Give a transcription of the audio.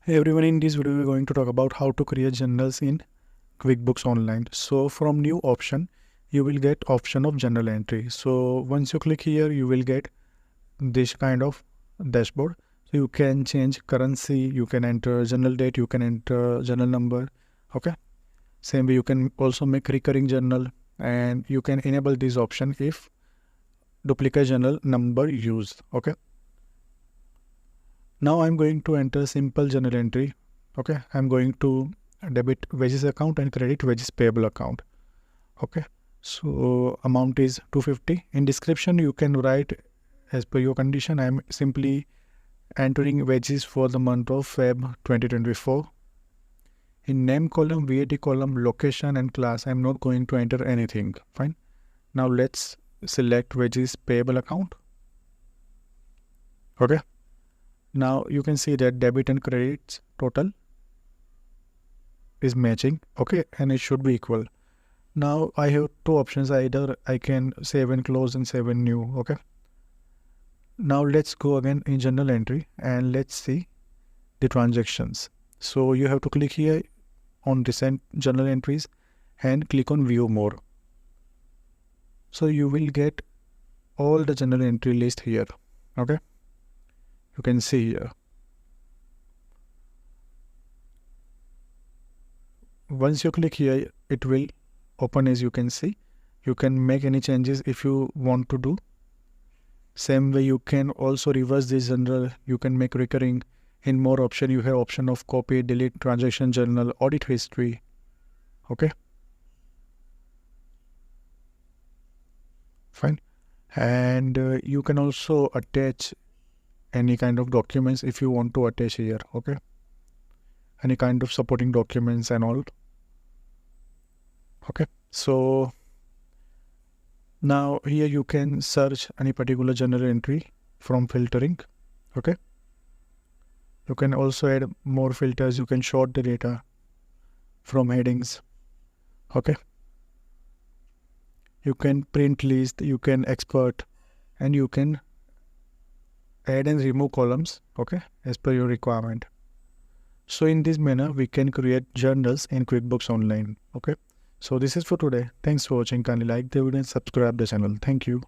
Hey everyone, in this video we're going to talk about how to create journals in QuickBooks Online. So from new option, you will get option of journal entry. So once you click here, you will get this kind of dashboard. So you can change currency, you can enter journal date, you can enter journal number. Okay. Same way you can also make recurring journal, and you can enable this option if duplicate journal number used. Okay. Now I'm going to enter simple journal entry. Okay, I'm going to debit wages account and credit wages payable account. Okay, so amount is 250. In description you can write as per your condition. I'm simply entering wages for the month of Feb 2024. In name column, VAT column, location and class, I'm not going to enter anything. Fine. Now let's select wages payable account. Okay. Now you can see that debit and credits total is matching. Okay, and it should be equal. Now I have two options. Either I can save and close and save and new. Okay. Now let's go again in journal entry and let's see the transactions. So you have to click here on recent journal entries and click on view more. So you will get all the journal entry list here. Okay. You can see here. Once you click here, it will open. As you can see, you can make any changes if you want to do. Same way you can also reverse this journal. You can make recurring. In more option, you have option of copy, delete, transaction journal, audit history. Okay. Fine. And you can also attach any kind of documents if you want to attach here. Okay. Any kind of supporting documents and all. Okay. So now here you can search any particular journal entry from filtering. Okay. You can also add more filters. You can sort the data from headings. Okay. You can print list, you can export, and you can add and remove columns. Okay. As per your requirement. So in this manner, we can create journals in QuickBooks Online. Okay. So this is for today. Thanks for watching. Kindly like the video and subscribe the channel. Thank you.